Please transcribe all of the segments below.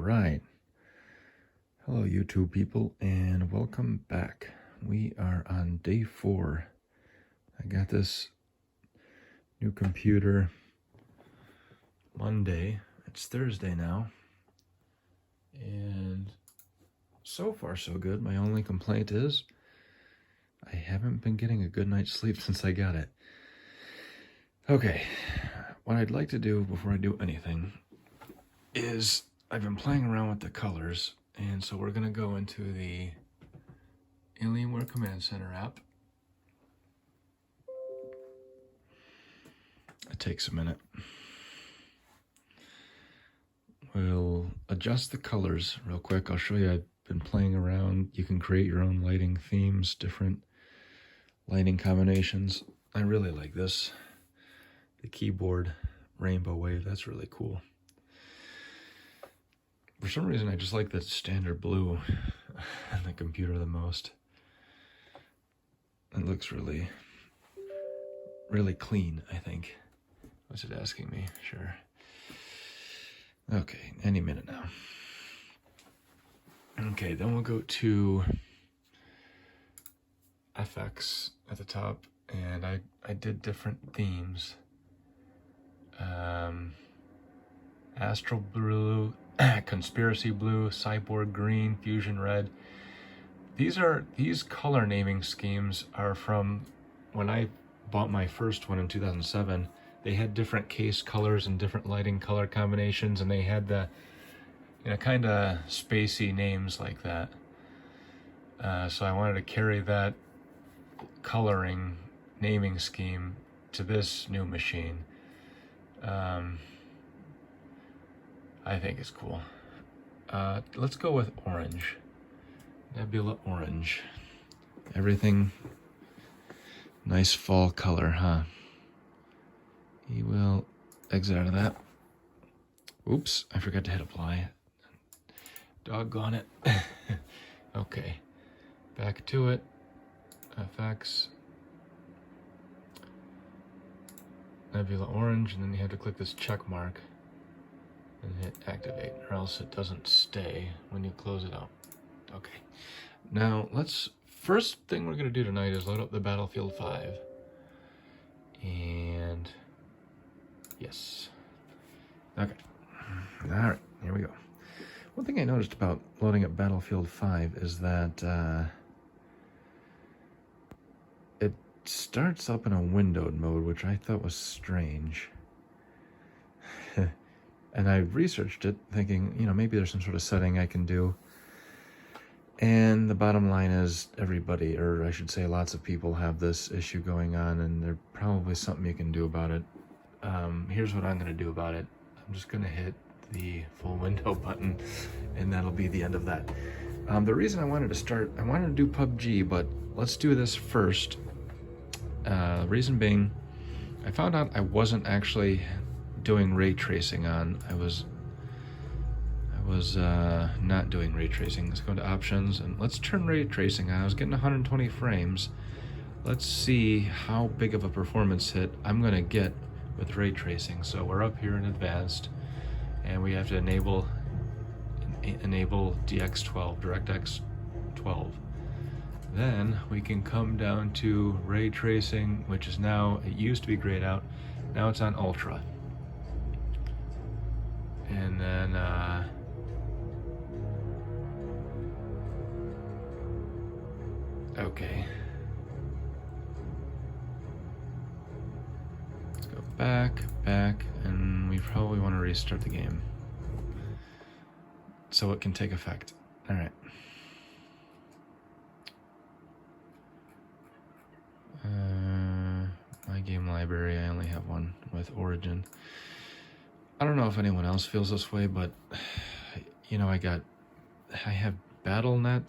right. Hello, YouTube people, and welcome back. We are on day 4. I got this new computer Monday. It's Thursday now. And so far, so good. My only complaint is I haven't been getting a good night's sleep since I got it. Okay, what I'd like to do before I do anything is I've been playing around with the colors, and so we're going to go into the Alienware Command Center app. It takes a minute. We'll adjust the colors real quick. I'll show you. I've been playing around. You can create your own lighting themes, different lighting combinations. I really like this. The keyboard rainbow wave, that's really cool. For some reason, I just like the standard blue on the computer the most. It looks really, really clean, I think. What's it asking me? Sure. Okay, any minute now. Okay, then we'll go to FX at the top, and I did different themes. Astral blue, conspiracy blue, cyborg green, fusion red. These color naming schemes are from when I bought my first one in 2007. They had different case colors and different lighting color combinations, and they had the kind of spacey names like that. So I wanted to carry that coloring naming scheme to this new machine. I think it's cool. Let's go with orange. Nebula orange. Everything nice fall color, huh? He will exit out of that. Oops, I forgot to hit apply. Doggone it. Okay, back to it. FX. Nebula orange, and then you have to click this check mark and hit activate, or else it doesn't stay when you close it out. Okay, now first thing we're going to do tonight is load up the Battlefield 5. And yes. Okay. Alright, here we go. One thing I noticed about loading up Battlefield 5 is that it starts up in a windowed mode, which I thought was strange. And I researched it thinking, maybe there's some sort of setting I can do. And the bottom line is everybody, or I should say lots of people, have this issue going on, and there's probably something you can do about it. Here's what I'm going to do about it. I'm just going to hit the full window button, and that'll be the end of that. The reason I wanted to do PUBG, but let's do this first. Reason being, I found out I wasn't actually doing ray tracing on. I was not doing ray tracing. Let's go to options and let's turn ray tracing on. I was getting 120 frames. Let's see how big of a performance hit I'm gonna get with ray tracing. So we're up here in advanced, and we have to enable DX12, DirectX 12. Then we can come down to ray tracing, which is now, it used to be grayed out, now it's on ultra. And then okay. Let's go back, and we probably want to restart the game so it can take effect. All right. My game library, I only have one with Origin. I don't know if anyone else feels this way, but I have BattleNet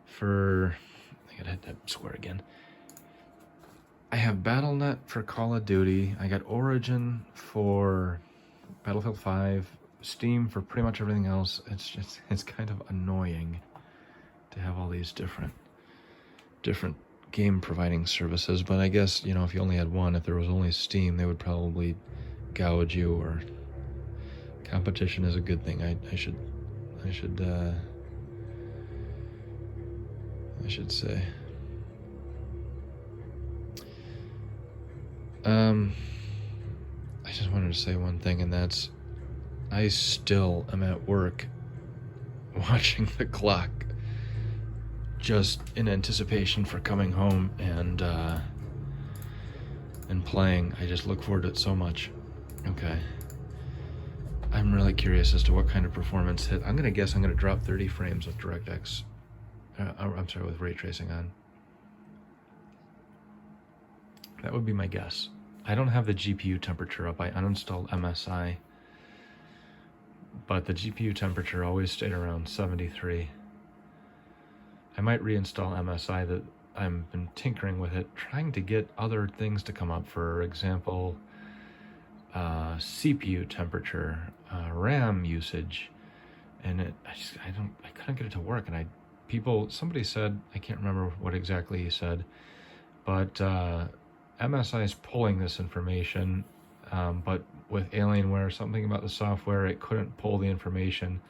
for, I gotta hit that square again. I have BattleNet for Call of Duty. I got Origin for Battlefield 5, Steam for pretty much everything else. It's kind of annoying to have all these different game providing services, but I guess, if you only had one, if there was only Steam, they would probably gouge you or Competition is a good thing. I should say. I just wanted to say one thing, and that's I still am at work watching the clock just in anticipation for coming home and playing. I just look forward to it so much. Okay. I'm really curious as to what kind of performance hit. I'm gonna guess I'm gonna drop 30 frames with DirectX. I'm sorry, with ray tracing on. That would be my guess. I don't have the GPU temperature up. I uninstalled MSI, but the GPU temperature always stayed around 73. I might reinstall MSI. That I've been tinkering with it, trying to get other things to come up. For example, CPU temperature, RAM usage, and I couldn't get it to work. And somebody said, I can't remember what exactly he said, but MSI is pulling this information, but with Alienware, something about the software, it couldn't pull the information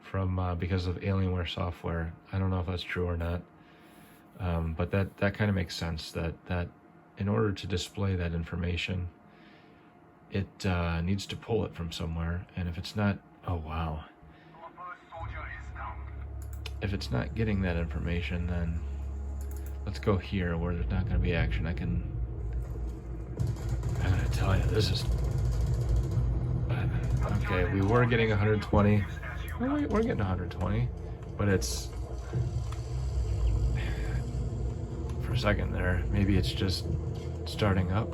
from because of Alienware software. I don't know if that's true or not, but that kind of makes sense, that in order to display that information, it needs to pull it from somewhere. And if it's not, oh wow, if it's not getting that information, then let's go here where there's not going to be action. I gotta tell you, this is okay. We were getting 120. We're getting 120, but it's for a second there. Maybe it's just starting up.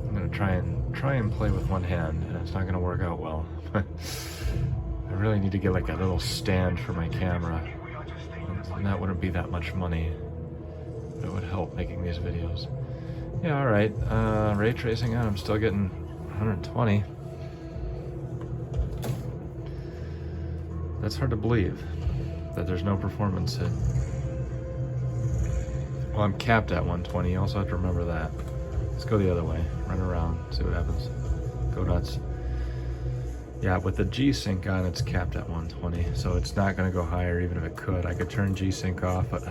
I'm gonna try and play with one hand, and it's not gonna work out well. I really need to get like a little stand for my camera, and that wouldn't be that much money. It would help making these videos. Yeah, all right. Ray tracing on. I'm still getting 120. That's hard to believe that there's no performance hit. Well, I'm capped at 120. You also have to remember that. Let's go the other way. Run around. See what happens. Go nuts. Yeah, with the G-Sync on, it's capped at 120, so it's not going to go higher even if it could. I could turn G-Sync off, but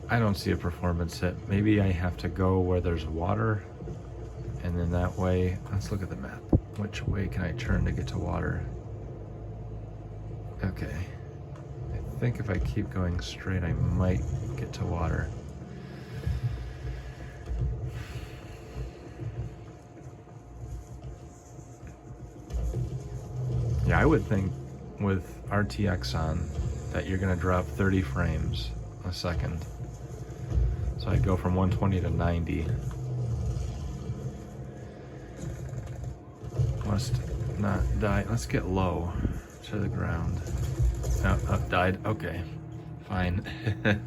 I don't see a performance hit. Maybe I have to go where there's water, and then that way, let's look at the map. Which way can I turn to get to water? Okay. I think if I keep going straight, I might get to water. Yeah, I would think with RTX on that you're gonna drop 30 frames a second. So I'd go from 120 to 90. Must not die. Let's get low to the ground. Oh, died. Okay, fine. I'm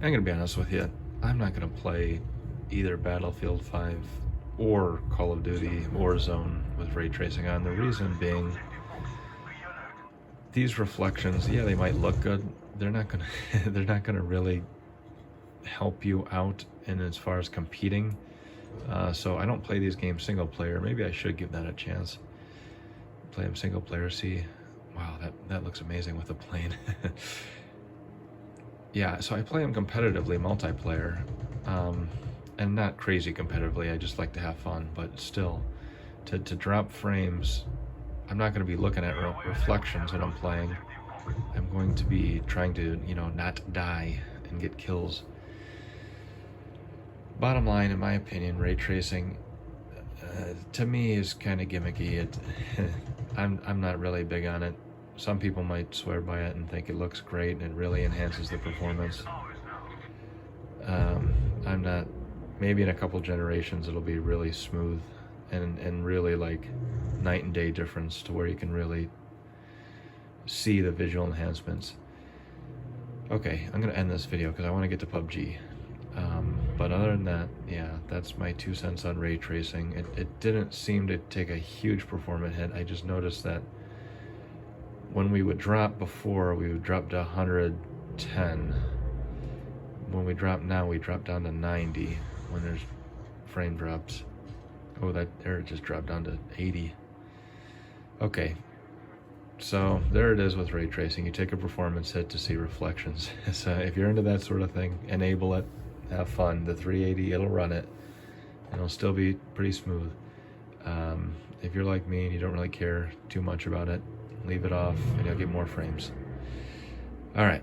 gonna be honest with you. I'm not gonna play either Battlefield 5 or Call of Duty Warzone with ray tracing on. The reason being, these reflections, yeah, they might look good. They're not gonna really help you out in as far as competing. So I don't play these games single player. Maybe I should give that a chance. Play them single player. See, wow, that looks amazing with a plane. Yeah, so I play them competitively, multiplayer, and not crazy competitively. I just like to have fun, but still, to drop frames, I'm not going to be looking at reflections when I'm playing. I'm going to be trying to, not die and get kills. Bottom line, in my opinion, ray tracing, to me, is kind of gimmicky. I'm not really big on it. Some people might swear by it and think it looks great and it really enhances the performance. I'm not. Maybe in a couple generations it'll be really smooth and really like night and day difference to where you can really see the visual enhancements. Okay, I'm gonna end this video because I want to get to PUBG. But other than that, yeah, that's my 2 cents on ray tracing. It didn't seem to take a huge performance hit. I just noticed that when we would drop before, we would drop to 100 110. When we drop now, we drop down to 90 when there's frame drops. Oh, that there it just dropped down to 80. Okay, so there it is with ray tracing. You take a performance hit to see reflections. So if you're into that sort of thing, enable it, have fun. The 380, it'll run it, and it'll still be pretty smooth. If you're like me and you don't really care too much about it, leave it off and you'll get more frames. All right.